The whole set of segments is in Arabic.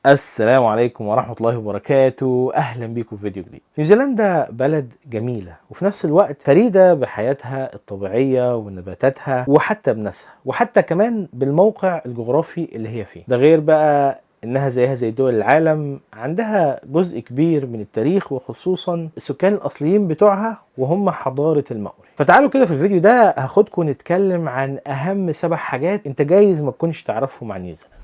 السلام عليكم ورحمة الله وبركاته. أهلا بيكم في فيديو جديد. نيوزيلندا بلد جميلة وفي نفس الوقت فريدة بحياتها الطبيعية ونباتاتها وحتى بناسها وحتى كمان بالموقع الجغرافي اللي هي فيه. ده غير بقى إنها زيها زي دول العالم عندها جزء كبير من التاريخ وخصوصا السكان الأصليين بتوعها وهم حضارة الماوري. فتعالوا كده في الفيديو ده هاخدكم نتكلم عن أهم 7 حاجات أنت جايز ما تكونش تعرفهم عن نيوزيلندا.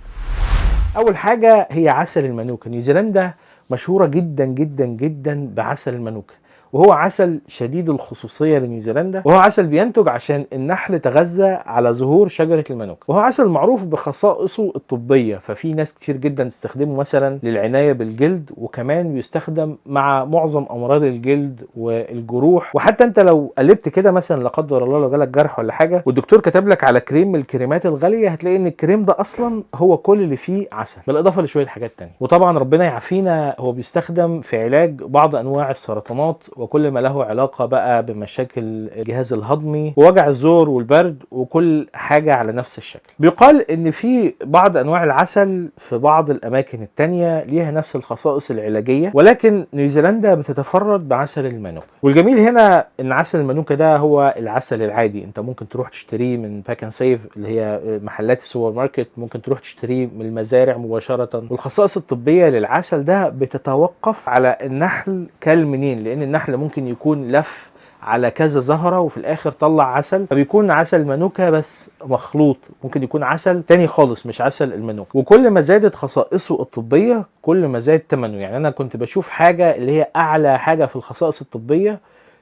اول حاجه هي عسل المانوكا. نيوزيلندا مشهوره جدا جدا جدا بعسل المانوكا، وهو عسل شديد الخصوصيه لنيوزيلندا، وهو عسل بينتج عشان النحل تغذى على زهور شجره المانوكا، وهو عسل معروف بخصائصه الطبيه. ففي ناس كتير جدا تستخدمه مثلا للعنايه بالجلد، وكمان بيستخدم مع معظم امراض الجلد والجروح. وحتى انت لو قلبت كده مثلا لا قدر الله لو جالك جرح ولا حاجه والدكتور كتب لك على كريم من الكريمات الغاليه، هتلاقي ان الكريم ده اصلا هو كل اللي فيه عسل بالاضافه لشويه حاجات تانية. وطبعا ربنا يعافينا، هو بيستخدم في علاج بعض انواع السرطانات وكل ما له علاقه بقى بمشاكل الجهاز الهضمي ووجع الزور والبرد وكل حاجه على نفس الشكل. بيقال ان في بعض انواع العسل في بعض الاماكن التانية ليها نفس الخصائص العلاجيه، ولكن نيوزيلندا بتتفرد بعسل المانوكا. والجميل هنا ان عسل المانوكا ده هو العسل العادي، انت ممكن تروح تشتريه من باك اند سيف اللي هي محلات السوبر ماركت، ممكن تروح تشتريه من المزارع مباشره. والخصائص الطبيه للعسل ده بتتوقف على النحل كل منين، لان النحل ممكن يكون لف على كذا زهرة وفي الاخر طلع عسل، فبيكون عسل مانوكا بس مخلوط، ممكن يكون عسل تاني خالص مش عسل المانوكا. وكل ما زادت خصائصه الطبية كل ما زاد ثمنه. يعني انا كنت بشوف حاجة اللي هي اعلى حاجة في الخصائص الطبية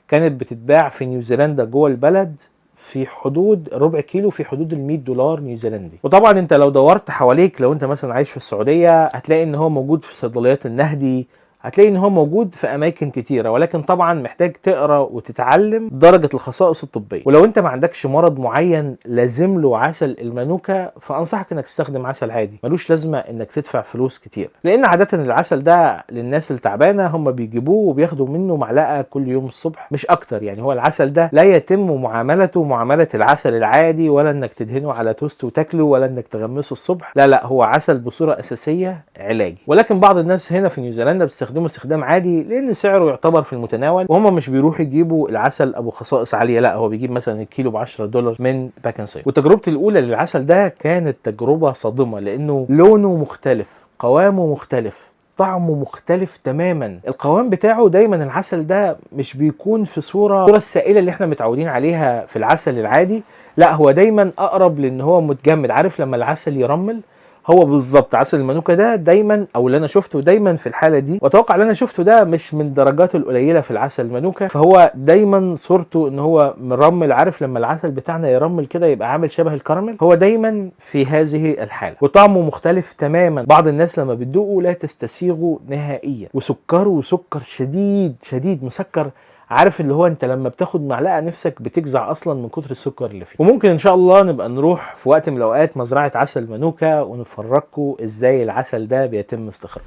كانت بتتباع في نيوزيلندا جوه البلد في حدود ربع كيلو، في حدود $100 نيوزيلندي. وطبعا انت لو دورت حواليك، لو انت مثلا عايش في السعودية، هتلاقي ان هو موجود في صيدليات النهدي، هتلاقي ان هو موجود في اماكن كتيره، ولكن طبعا محتاج تقرا وتتعلم درجه الخصائص الطبيه. ولو انت ما عندكش مرض معين لازم له عسل المانوكا، فانصحك انك تستخدم عسل عادي، ملوش لازمه انك تدفع فلوس كتير، لان عاده العسل ده للناس التعبانه هم بيجيبوه وبياخدوا منه معلقه كل يوم الصبح مش اكتر. يعني هو العسل ده لا يتم معاملته معامله العسل العادي، ولا انك تدهنه على توست وتاكله، ولا انك تغمسه الصبح، لا هو عسل بصوره اساسيه علاجي. ولكن بعض الناس هنا في نيوزيلندا بتستخدمه استخدام عادي لان سعره يعتبر في المتناول، وهم مش بيروحوا يجيبوا العسل ابو خصائص عاليه، لا هو بيجيب مثلا الكيلو $10 من باك اند سيف. وتجربتي الاولى للعسل ده كانت تجربه صادمه، لانه لونه مختلف، قوامه مختلف، طعمه مختلف تماما. القوام بتاعه دايما العسل ده مش بيكون في الصوره السائله اللي احنا متعودين عليها في العسل العادي، لا هو دايما اقرب لان هو متجمد. عارف لما العسل يرمل؟ هو بالظبط عسل المانوكا ده دايما، او اللي انا شفته دايما في الحاله دي، واتوقع اللي انا شفته ده مش من درجاته القليله في العسل المانوكا، فهو دايما صورته ان هو مرمل. عارف لما العسل بتاعنا يرمل كده يبقى عامل شبه الكراميل؟ هو دايما في هذه الحاله، وطعمه مختلف تماما. بعض الناس لما بتدوقه لا تستسيغه نهائيا، وسكره سكر شديد شديد مسكر. عارف اللي هو انت لما بتاخد معلقه نفسك بتجزع اصلا من كتر السكر اللي فيه. وممكن ان شاء الله نبقى نروح في وقت من الاوقات مزرعه عسل مانوكا ونفرجكم ازاي العسل ده بيتم استخراجه.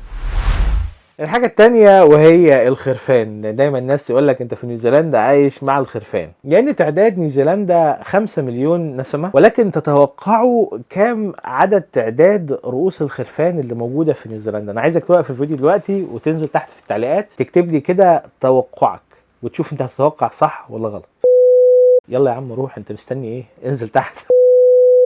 الحاجة التانية وهي الخرفان. دايما الناس تقول لك انت في نيوزيلندا عايش مع الخرفان، يعني تعداد نيوزيلندا 5 مليون نسمة، ولكن تتوقعوا كام عدد تعداد رؤوس الخرفان اللي موجودة في نيوزيلندا؟ انا عايزك توقف الفيديو دلوقتي وتنزل تحت في التعليقات تكتب لي كده توقعك وتشوف انت هتتوقع صح ولا غلط. يلا يا عم روح، انت مستني ايه؟ انزل تحت.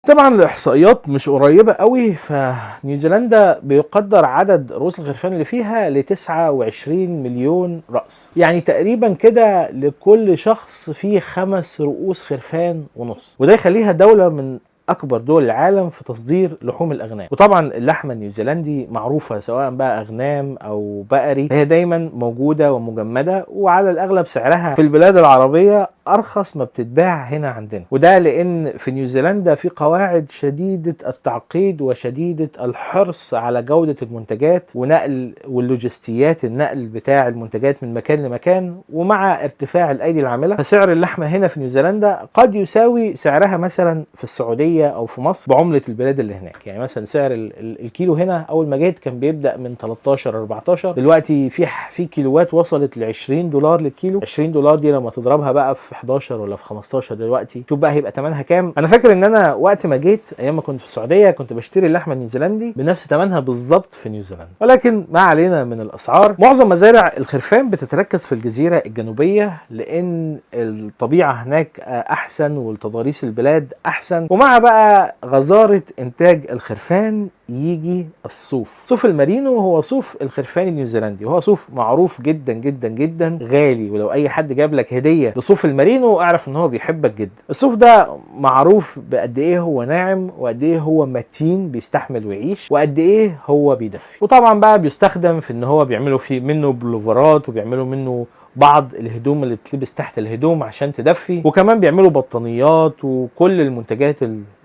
طبعا الاحصائيات مش قريبه قوي، فنيوزيلندا بيقدر عدد رؤوس الخرفان اللي فيها ل 29 مليون راس، يعني تقريبا كده لكل شخص فيه 5 رؤوس خرفان ونص، وده يخليها دوله من اكبر دول العالم في تصدير لحوم الاغنام. وطبعا اللحمه النيوزيلندي معروفه سواء بقى اغنام او بقري، هي دايما موجوده ومجمده، وعلى الاغلب سعرها في البلاد العربيه ارخص ما بتتباع هنا عندنا. وده لان في نيوزيلندا في قواعد شديده التعقيد وشديده الحرص على جوده المنتجات ونقل واللوجستيات، النقل بتاع المنتجات من مكان لمكان، ومع ارتفاع الايدي العامله فسعر اللحمه هنا في نيوزيلندا قد يساوي سعرها مثلا في السعوديه او في مصر بعمله البلاد اللي هناك. يعني مثلا سعر الكيلو هنا اول ما جيت كان بيبدا من 13 14، دلوقتي في كيلوات وصلت ل $20 للكيلو. $20 دي لما تضربها بقى في 11 ولا في 15 دلوقتي، شوف بقى هيبقى ثمنها كام. انا فاكر ان انا وقت ما جيت ايام ما كنت في السعوديه كنت بشتري اللحمه النيوزيلندي بنفس ثمنها بالظبط في نيوزيلندا، ولكن ما علينا من الاسعار. معظم مزارع الخرفان بتتركز في الجزيره الجنوبيه لان الطبيعه هناك احسن والتضاريس البلاد احسن، ومع بقى غزاره انتاج الخرفان يجي الصوف. صوف المارينو هو صوف الخرفان النيوزيلندي، وهو صوف معروف جدا جدا جدا غالي، ولو اي حد جاب لك هديه بصوف المارينو اعرف ان هو بيحبك جدا. الصوف ده معروف بقد ايه هو ناعم، وقد ايه هو متين بيستحمل ويعيش، وقد ايه هو بيدفي. وطبعا بقى بيستخدم في ان هو بيعملوا فيه منه بلوفرات، وبيعملوا منه بعض الهدوم اللي بتلبس تحت الهدوم عشان تدفي، وكمان بيعملوا بطانيات وكل المنتجات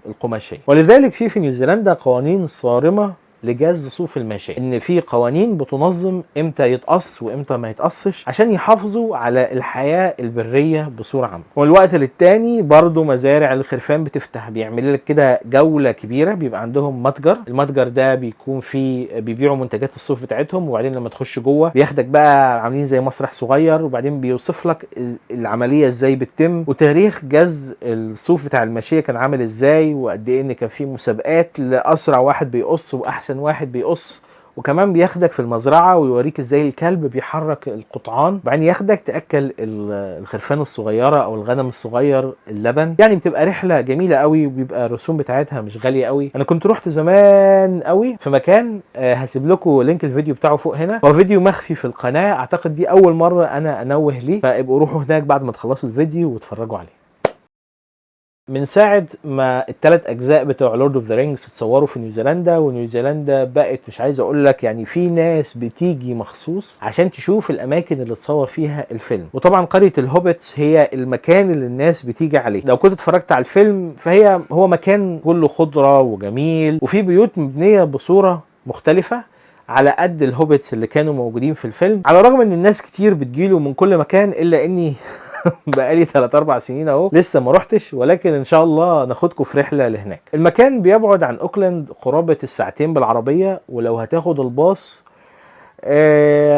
القماشيه. ولذلك في نيوزيلندا قوانين صارمه لجاز صوف الماشية، ان في قوانين بتنظم امتى يتقص وامتى ما يتقصش عشان يحافظوا على الحياة البرية بصورة عامة. والوقت للتاني برضو مزارع الخرفان بتفتح، بيعمل لك كده جولة كبيرة، بيبقى عندهم متجر. المتجر ده بيكون فيه بيبيعوا منتجات الصوف بتاعتهم، وبعدين لما تخش جوه بياخدك بقى عاملين زي مسرح صغير، وبعدين بيوصف لك العملية ازاي بتتم، وتاريخ جز الصوف بتاع الماشية كان عامل ازاي، وقد ايه ان كان في مسابقات لاسرع واحد بيقص واحسن واحد بيقص. وكمان بياخدك في المزرعه ويوريك ازاي الكلب بيحرك القطعان، وبعدين ياخدك تاكل الخرفان الصغيره او الغنم الصغير اللبن. يعني بتبقى رحله جميله قوي، وبيبقى الرسوم بتاعتها مش غاليه قوي. انا كنت رحت زمان قوي في مكان هسيب لكم لينك الفيديو بتاعه فوق هنا، هو فيديو مخفي في القناه، اعتقد دي اول مره انا انوه ليه، فابقوا روحوا هناك بعد ما تخلصوا الفيديو واتفرجوا عليه. من ساعة ما الثلاث أجزاء بتوع لورد اوف ذا رينجز اتصوروا في نيوزيلندا، ونيوزيلندا بقت مش عايز أقول لك يعني في ناس بتيجي مخصوص عشان تشوف الأماكن اللي اتصور فيها الفيلم. وطبعا قرية الهوبيتس هي المكان اللي الناس بتيجي عليه. لو كنت اتفرجت على الفيلم هو مكان كله خضرة وجميل، وفي بيوت مبنية بصورة مختلفة على قد الهوبيتس اللي كانوا موجودين في الفيلم. على الرغم ان الناس كتير بتجيله من كل مكان، الا اني بقالي 3-4 سنين اهو لسه ما رحتش، ولكن ان شاء الله ناخدكم في رحله لهناك. المكان بيبعد عن اوكلاند قرابه الساعتين بالعربيه، ولو هتاخد الباص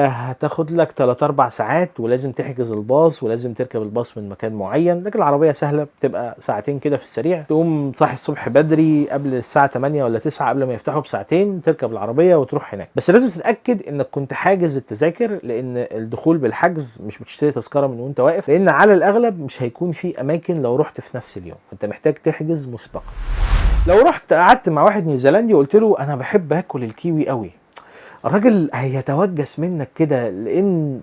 هتاخد لك 3-4 ساعات، ولازم تحجز الباص ولازم تركب الباص من مكان معين. لكن العربيه سهله، بتبقى ساعتين كده في السريع، تقوم صاحي الصبح بدري قبل الساعه 8 ولا 9 قبل ما يفتحوا بساعتين، تركب العربيه وتروح هناك. بس لازم تتاكد انك كنت حاجز التذاكر، لان الدخول بالحجز مش بتشتري تذكره من وانت واقف، لان على الاغلب مش هيكون في اماكن لو رحت في نفس اليوم، انت محتاج تحجز مسبقا. لو رحت قعدت مع واحد نيوزيلندي وقلت له انا بحب اكل الكيوي قوي، الراجل هيتوجس منك كده، لان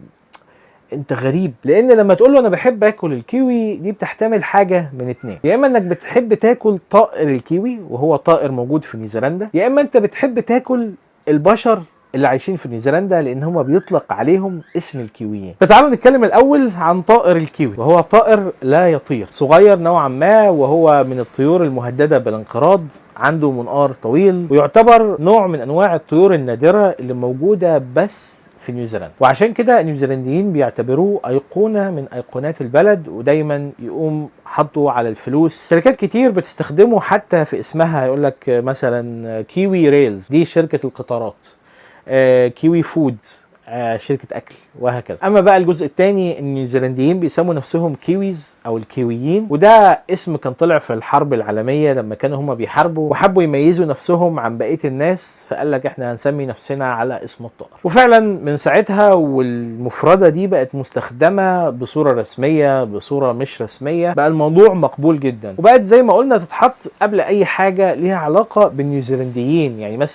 انت غريب. لان لما تقول له انا بحب اكل الكيوي دي بتحتمل حاجه من اتنين، يا اما انك بتحب تاكل طائر الكيوي وهو طائر موجود في نيوزيلندا، يا اما انت بتحب تاكل البشر اللي عايشين في نيوزيلندا، لان هم بيطلق عليهم اسم الكيويين. فتعالوا نتكلم الاول عن طائر الكيوي، وهو طائر لا يطير، صغير نوعا ما، وهو من الطيور المهدده بالانقراض، عنده منقار طويل، ويعتبر نوع من انواع الطيور النادره اللي موجوده بس في نيوزيلندا. وعشان كده النيوزيلنديين بيعتبروه ايقونه من ايقونات البلد، ودايما يقوم حطه على الفلوس. شركات كتير بتستخدمه حتى في اسمها، يقول لك مثلا كيوي ريلز دي شركه القطارات، كيوي فودز شركة أكل، وهكذا. أما بقى الجزء الثاني، النيوزيلنديين بيسموا نفسهم كيويز أو الكيويين، وده اسم كان طلع في الحرب العالمية لما كانوا هما بيحاربوا وحبوا يميزوا نفسهم عن بقية الناس، فقال لك احنا هنسمي نفسنا على اسم الطائر. وفعلا من ساعتها والمفردة دي بقت مستخدمة بصورة رسمية بصورة مش رسمية، بقى الموضوع مقبول جدا، وبقت زي ما قلنا تتحط قبل أي حاجة ليها علاقة بالنيوزيلنديين. يعني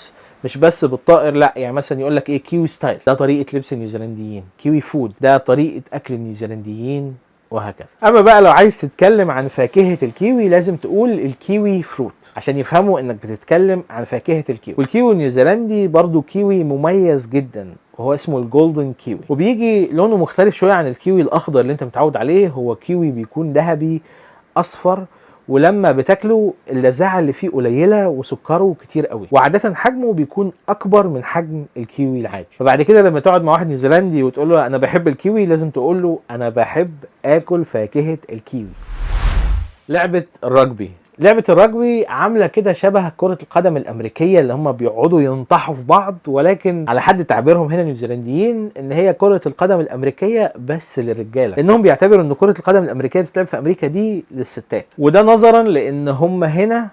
مش بس بالطائر، لا، يعني مثلا يقول لك ايه كيوي ستايل ده طريقه لبس النيوزيلنديين، كيوي فود ده طريقه اكل النيوزيلنديين، وهكذا. اما بقى لو عايز تتكلم عن فاكهه الكيوي لازم تقول الكيوي فروت عشان يفهموا انك بتتكلم عن فاكهه الكيوي. والكيوي النيوزيلندي برضو كيوي مميز جدا، وهو اسمه الجولدن كيوي، وبيجي لونه مختلف شويه عن الكيوي الاخضر اللي انت متعود عليه. هو كيوي بيكون ذهبي اصفر، ولما بتاكله اللذاعه اللي فيه قليله وسكره كتير قوي، وعاده حجمه بيكون اكبر من حجم الكيوي العادي. فبعد كده لما تقعد مع واحد نيوزيلندي وتقول له انا بحب الكيوي، لازم تقول له انا بحب اكل فاكهه الكيوي. لعبه الرجبي لعبة الرجبي عاملة كده شبه كرة القدم الأمريكية اللي هم بيقعدوا ينطحوا في بعض، ولكن على حد تعبيرهم هنا نيوزيلنديين إن هي كرة القدم الأمريكية بس للرجالة، لأنهم بيعتبروا إن كرة القدم الأمريكية بتتلعب في أمريكا دي للستات، وده نظرا لأن هم هنا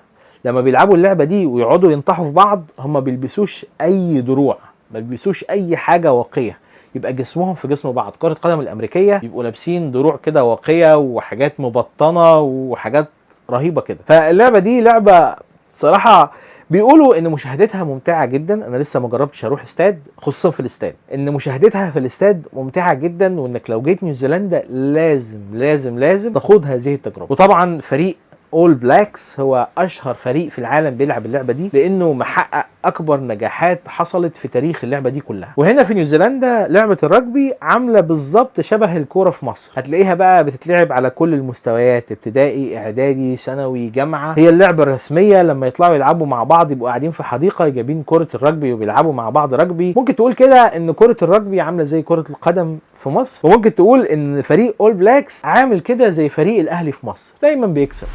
لما بيلعبوا اللعبة دي ويقعدوا ينطحوا في بعض هم بيلبسوش أي دروع، ما بيلبسوش أي حاجة واقية، يبقى جسمهم في جسم بعض. كرة القدم الأمريكية بيبقوا لابسين دروع كده واقية وحاجات مبطنة وحاجات رهيبة كده. فاللعبة دي لعبة صراحة بيقولوا ان مشاهدتها ممتعة جدا. انا لسه ما جربتش اروح استاد، خصوصا في الاستاد، ان مشاهدتها في الاستاد ممتعة جدا، وانك لو جيت نيوزيلندا لازم لازم لازم تخوض هذه التجربة. وطبعا فريق اول بلاكس هو اشهر فريق في العالم بيلعب اللعبه دي، لانه محقق اكبر نجاحات حصلت في تاريخ اللعبه دي كلها. وهنا في نيوزيلندا لعبه الرجبي عامله بالظبط شبه الكوره في مصر، هتلاقيها بقى بتتلعب على كل المستويات، ابتدائي اعدادي ثانوي جامعه. هي اللعبه الرسميه لما يطلعوا يلعبوا مع بعض يبقوا قاعدين في حديقه جايبين كره الرجبي وبيلعبوا مع بعض رجبي. ممكن تقول كده ان كره الرجبي عامله زي كره القدم في مصر، وممكن تقول ان فريق اول بلاكس عامل كده زي فريق الاهلي في مصر، دايما بيكسب.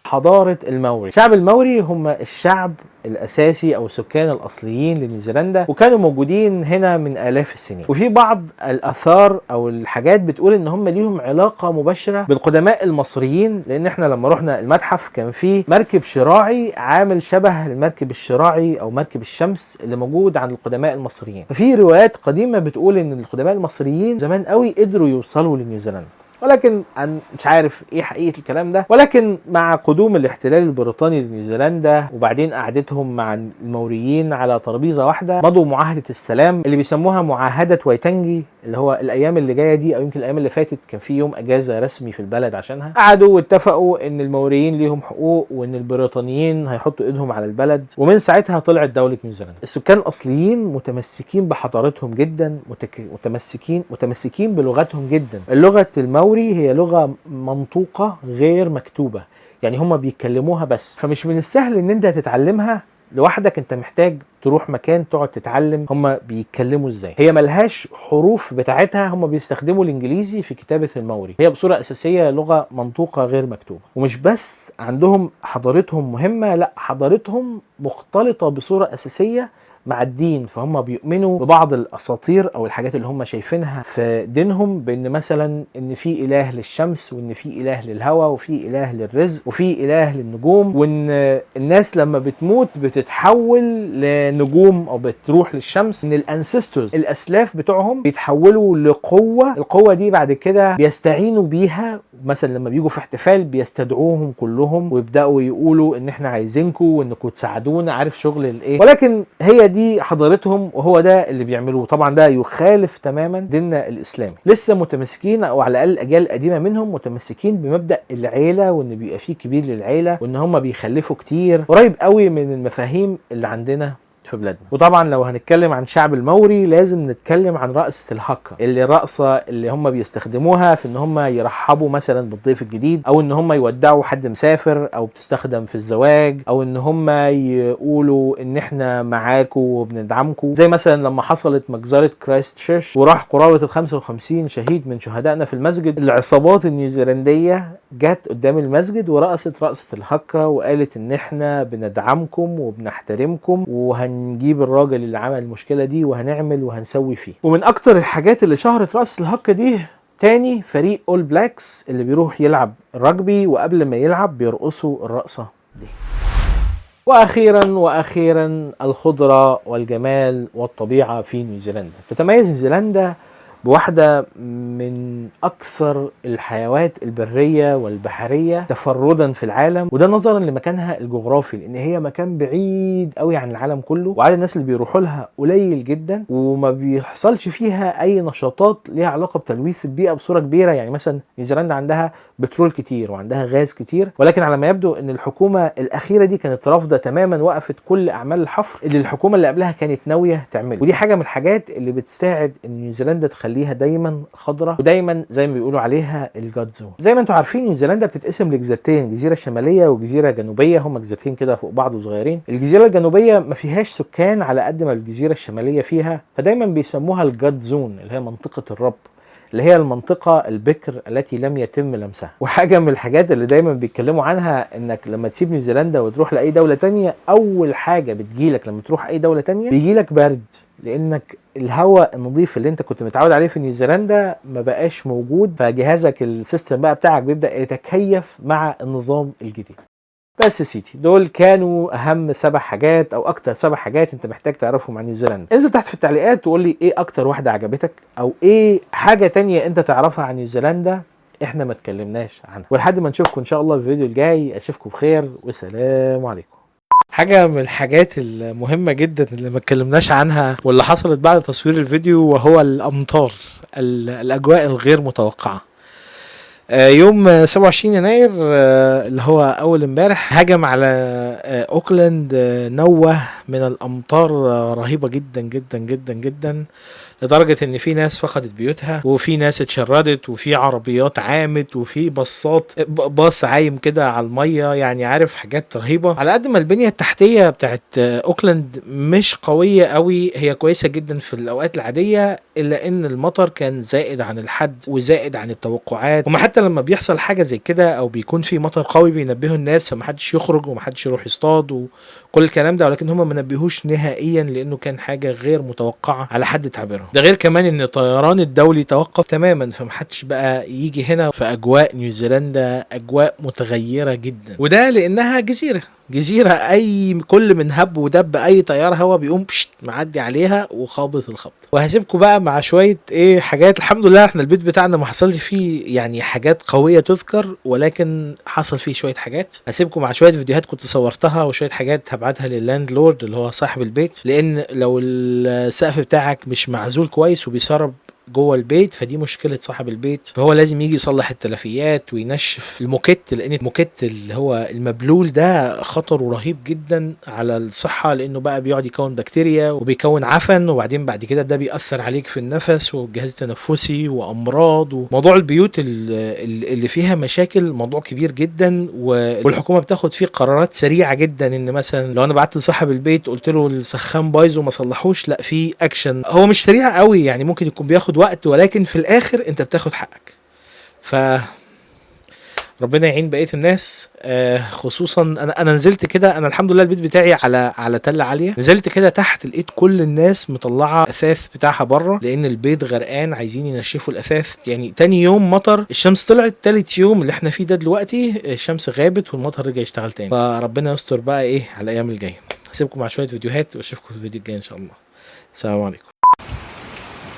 حضارة الماوري. الشعب الماوري هم الشعب الأساسي أو السكان الأصليين لنيوزيلندا، وكانوا موجودين هنا من آلاف السنين. وفي بعض الآثار أو الحاجات بتقول إن هم ليهم علاقة مباشرة بالقدماء المصريين، لأن إحنا لما رحنا المتحف كان في مركب شراعي عامل شبه المركب الشراعي أو مركب الشمس اللي موجود عند القدماء المصريين. ففي روايات قديمة بتقول إن القدماء المصريين زمان قوي قدروا يوصلوا لنيوزيلندا، ولكن أنا مش عارف ايه حقيقة الكلام ده. ولكن مع قدوم الاحتلال البريطاني لنيوزيلندا وبعدين قعدتهم مع الموريين على ترابيزة واحدة، مضوا معاهدة السلام اللي بيسموها معاهدة وايتنجي، اللي هو الايام اللي جايه دي او يمكن الايام اللي فاتت كان في يوم اجازه رسمي في البلد عشانها. قعدوا واتفقوا ان الموريين ليهم حقوق وان البريطانيين هيحطوا ايدهم على البلد، ومن ساعتها طلعت دوله نيوزيلندا. السكان الاصليين متمسكين بحضارتهم جدا، متمسكين بلغتهم جدا. اللغه الماوري هي لغه منطوقه غير مكتوبه، يعني هم بيتكلموها بس، فمش من السهل ان انت تتعلمها لوحدك، انت محتاج تروح مكان تقعد تتعلم هم بيتكلموا ازاي. هي ملهاش حروف بتاعتها، هم بيستخدموا الانجليزي في كتابة الماوري، هي بصورة اساسية لغة منطوقة غير مكتوبة. ومش بس عندهم حضارتهم مهمة، لا حضارتهم مختلطة بصورة اساسية مع الدين، فهم بيؤمنوا ببعض الاساطير او الحاجات اللي هم شايفينها في دينهم، بان مثلا ان في اله للشمس، وان في اله للهواء، وفي اله للرزق، وفي اله للنجوم، وان الناس لما بتموت بتتحول لنجوم او بتروح للشمس، ان الانسستورز الاسلاف بتوعهم بيتحولوا لقوة، القوة دي بعد كده بيستعينوا بيها، مثلا لما بيجوا في احتفال بيستدعوهم كلهم ويبداوا يقولوا ان احنا عايزينكم وانكم تساعدونا، عارف شغل الايه. ولكن هي دي حضارتهم وهو ده اللي بيعملوه. طبعا ده يخالف تماما ديننا الاسلامي. لسه متمسكين او على الاقل الاجيال القديمه منهم متمسكين بمبدا العيله، وان بيبقى فيه كبير للعيله، وان هم بيخلفوا كتير، قريب قوي من المفاهيم اللي عندنا في بلادنا. وطبعا لو هنتكلم عن شعب الماوري لازم نتكلم عن رقصة الهكا، اللي الرقصة اللي هم بيستخدموها في ان هم يرحبوا مثلا بالضيف الجديد، او ان هم يودعوا حد مسافر، او بتستخدم في الزواج، او ان هم يقولوا ان احنا معاكم وبندعمكم. زي مثلا لما حصلت مجزرة كرايست تشيرش وراح قرابة 55 شهيد من شهدائنا في المسجد، العصابات النيوزيلندية جت قدام المسجد ورقصت رقصة الهكا وقالت ان احنا بندعمكم وبنحترمكم وهنجيب الراجل اللي عمل المشكلة دي وهنعمل وهنسوي فيه. ومن اكتر الحاجات اللي شهرت رقصة الهكا دي تاني فريق اول بلاكس اللي بيروح يلعب الرجبي، وقبل ما يلعب بيرقصوا الرقصة دي. واخيرا الخضرة والجمال والطبيعة في نيوزيلندا. تتميز نيوزيلندا بواحدة من أكثر الحيوانات البرية والبحرية تفردا في العالم، وده نظرا لمكانها الجغرافي، لأن هي مكان بعيد قوي عن العالم كله، وعدد الناس اللي بيروحوا لها قليل جدا، وما بيحصلش فيها أي نشاطات ليها علاقة بتلويث البيئة بصورة كبيرة. يعني مثلا نيوزيلندا عندها بترول كتير وعندها غاز كتير، ولكن على ما يبدو أن الحكومة الأخيرة دي كانت رافضة تماما، وقفت كل أعمال الحفر اللي الحكومة اللي قبلها كانت ناوية تعمله. ودي حاجة من الحاجات اللي بتساعد أن نيوزيلندا تخليها دايما خضراء، ودايما زي ما بيقولوا عليها الجاد زون. زي ما انتم عارفين نيوزيلندا بتتقسم لجزيرتين، جزيره شماليه وجزيره جنوبيه، هما جزيرتين كده فوق بعض وصغيرين. الجزيره الجنوبيه ما فيهاش سكان على قد ما الجزيره الشماليه فيها، فدايما بيسموها الجاد زون اللي هي منطقه الرب، اللي هي المنطقة البكر التي لم يتم لمسها. وحاجة من الحاجات اللي دايما بيتكلموا عنها انك لما تسيب نيوزيلندا وتروح لأي دولة تانية، اول حاجة بتجيلك لما تروح اي دولة تانية بيجيلك برد، لانك الهواء النظيف اللي انت كنت متعود عليه في نيوزيلندا ما بقاش موجود، فجهازك السيستم بقى بتاعك بيبدأ يتكيف مع النظام الجديد. بس يا سيدي، دول كانوا اهم 7 حاجات او اكتر 7 حاجات انت محتاج تعرفهم عن نيوزيلندا. انزل تحت في التعليقات وقول لي ايه اكتر واحدة عجبتك، او ايه حاجة تانية انت تعرفها عن نيوزيلندا احنا ما اتكلمناش عنها. ولحد ما نشوفكم ان شاء الله في الفيديو الجاي، اشوفكم بخير والسلام عليكم. حاجة من الحاجات المهمة جدا اللي ما اتكلمناش عنها واللي حصلت بعد تصوير الفيديو، وهو الامطار، الاجواء الغير متوقعة. يوم 27 يناير اللي هو اول امبارح، هجم على اوكلاند نوة من الامطار رهيبة جدا جدا جدا جدا، لدرجة ان في ناس فقدت بيوتها، وفي ناس اتشردت، وفي عربيات عامت، وفي باص عايم كده على المية. يعني عارف، حاجات رهيبة. على قد ما البنية التحتية بتاعت اوكلاند مش قوية قوي، هي كويسة جدا في الاوقات العادية، الا ان المطر كان زائد عن الحد وزائد عن التوقعات. وما حتى لما بيحصل حاجة زي كده او بيكون في مطر قوي بينبهوا الناس، فمحدش يخرج ومحدش يروح يصطاد وكل الكلام ده، ولكن هم ما نبهوش نهائيا لانه كان حاجة غير متوقعة على حد تعبيرهم. ده غير كمان ان الطيران الدولي توقف تماما، فمحدش بقى يجي هنا. في اجواء نيوزيلندا اجواء متغيرة جدا، وده لانها جزيرة اي كل من هب ودب اي تيار هوا بيقوم معدي عليها وخابط الخبط. وهسيبكم بقى مع شوية حاجات. الحمد لله احنا البيت بتاعنا ما حصلش فيه يعني حاجات قوية تذكر، ولكن حصل فيه شوية حاجات. هسيبكم مع شوية فيديوهات كنت صورتها، وشوية حاجات هبعتها لللاند لورد اللي هو صاحب البيت، لان لو السقف بتاعك مش معزول كويس وبيسرب جوه البيت، فدي مشكله صاحب البيت، فهو لازم يجي يصلح التلفيات وينشف الموكيت، لان الموكيت اللي هو المبلول ده خطره رهيب جدا على الصحه، لانه بقى بيقعد يكون بكتيريا وبيكون عفن، وبعدين بعد كده ده بيأثر عليك في النفس والجهاز التنفسي وامراض. وموضوع البيوت اللي فيها مشاكل موضوع كبير جدا، والحكومه بتاخد فيه قرارات سريعه جدا، ان مثلا لو انا بعت لصاحب البيت قلت له السخان بايظ وما صلحوش، لا، في اكشن. هو مش سريع قوي يعني، ممكن يكون بياخد وقت، ولكن في الاخر انت بتاخد حقك. ف ربنا يعين بقيه الناس. خصوصا انا نزلت كده، انا الحمد لله البيت بتاعي على تله عاليه، نزلت كده تحت لقيت كل الناس مطلعه اثاث بتاعها بره، لان البيت غرقان عايزين ينشفوا الاثاث. يعني تاني يوم مطر، الشمس طلعت. تالت يوم اللي احنا فيه ده دلوقتي الشمس غابت والمطر رجع يشتغل تاني. فربنا يستر بقى على الايام الجايه. هسيبكم مع شويه فيديوهات واشوفكم في الفيديو الجاي ان شاء الله. السلام عليكم.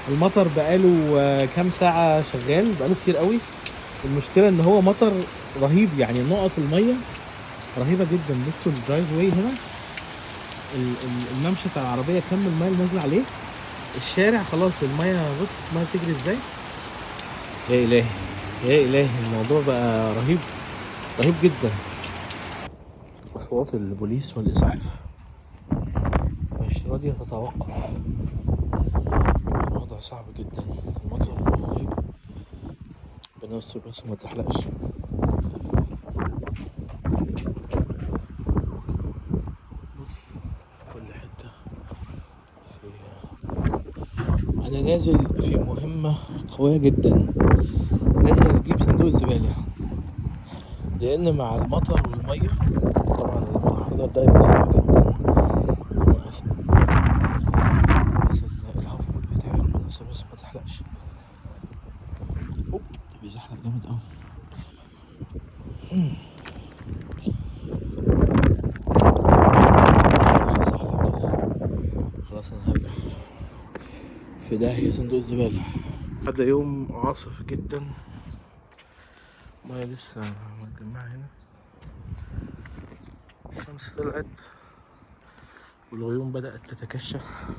المطر بقاله كام ساعه شغال، بقاله كتير قوي. المشكله ان هو مطر رهيب، يعني نقط الميه رهيبه جدا. بصوا الدرايف واي هنا، الممشى بتاع العربيه كم الميه اللي نازله عليه. الشارع خلاص الميه، بص الميه بتجري ازاي. يا الهي يا الهي، الموضوع بقى رهيب رهيب جدا. اصوات البوليس والاسعاف مش راضيه تتوقف. الوضع صعب جدا، المطر رهيب. ربنا يستر بس وما تزحلقش. بص كل حته انا نازل في مهمة قوية جدا، نازل اجيب صندوق الزبالة، لان مع المطر والمية طبعا المنحدر ده يبقى صعب جدا. بس الهاف بوت بتاعي ربنا يستر بس ما تحلقش. ده بيزحلق جامد اوي. خلاص انا هرجع في داهية صندوق الزبالة. هذا يوم عاصف جدا، المية لسه متجمعة هنا، الشمس طلعت والغيوم بدأت تتكشف.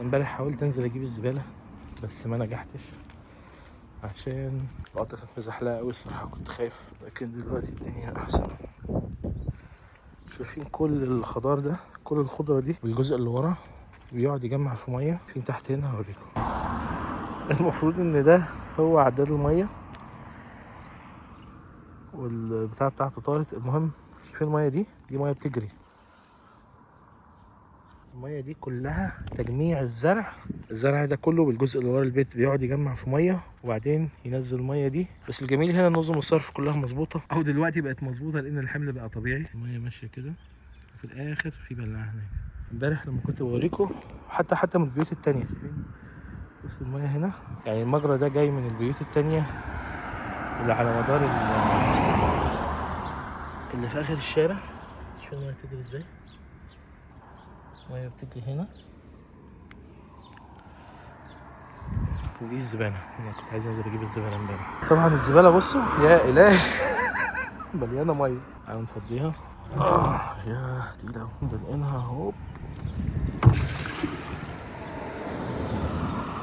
امبارح حاولت انزل اجيب الزبالة بس ما نجحتش، عشان الوضع كانت مزحلقة اوي الصراحة، كنت خايف. لكن دلوقتي الدنيا احسن. شايفين كل الخضار ده، كل الخضرة دي والجزء اللي ورا بيقعد يجمع في مية. فين تحت هنا هوريكم. المفروض ان ده هو عداد المية، والبتاع بتاعته طارت. المهم شايفين المية دي مية بتجري. الميه دي كلها تجميع الزرع ده كله بالجزء اللي ورا البيت بيقعد يجمع في ميه وبعدين ينزل الميه دي. بس الجميل هنا نظم الصرف كلها مظبوطه، اهو دلوقتي بقت مظبوطه لان الحمل بقى طبيعي. الميه ماشيه كده وفي الاخر في بلاعه هناك. امبارح لما كنت بوريكم حتى من البيوت التانية، بص الميه هنا، يعني المجرى ده جاي من البيوت التانية اللي على مدار اللي في اخر الشارع. شوف الميه بتجري ازاي، الميه بتجري هنا. ودي الزباله، انا كنت عايز انزل اجيب الزباله امبارح. طبعا الزباله بصوا يا الهي مليانه ميه. تعالوا نفضيها. يا تقيله اهو، دلقينها هوب.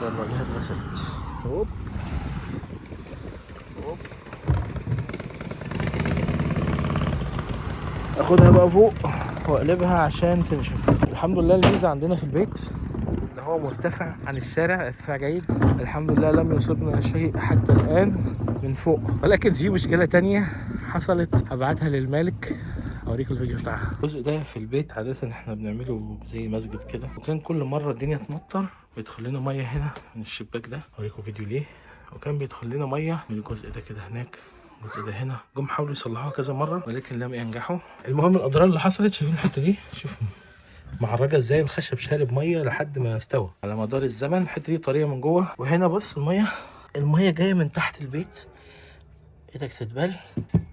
يلا دي اتغسلت هوب هوب. اخدها بقى فوق واقلبها عشان تنشف. الحمد لله الميزه عندنا في البيت ان هو مرتفع عن الشارع ارتفاع جيد، الحمد لله لم يصبنا شيء حتى الان من فوق. ولكن في مشكله تانية حصلت، هبعتها للمالك اوريكم الفيديو بتاعها. الجزء ده في البيت عاده احنا بنعمله زي مسجد كده، وكان كل مره الدنيا تمطر بيدخل لنا ميه هنا من الشباك ده، اوريكم فيديو ليه. وكان بيدخل لنا ميه من الجزء ده كده هناك، الجزء ده هنا. جم حاولوا يصلحوها كذا مره ولكن لم ينجحوا. المهم الاضرار اللي حصلت، شايفين الحته دي؟ شوفوا معرجه ازاي، الخشب شارب ميه لحد ما استوى على مدار الزمن. الحته دي طريه من جوه، وهنا بص الميه جايه من تحت البيت، ايدك تتبل.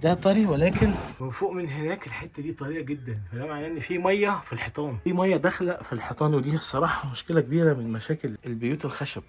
ده طري ولكن من فوق من هناك الحته دي طريه جدا، فده معناه ان في ميه في الحيطان، في ميه داخله في الحيطان. ودي الصراحه مشكله كبيره من مشاكل البيوت الخشب.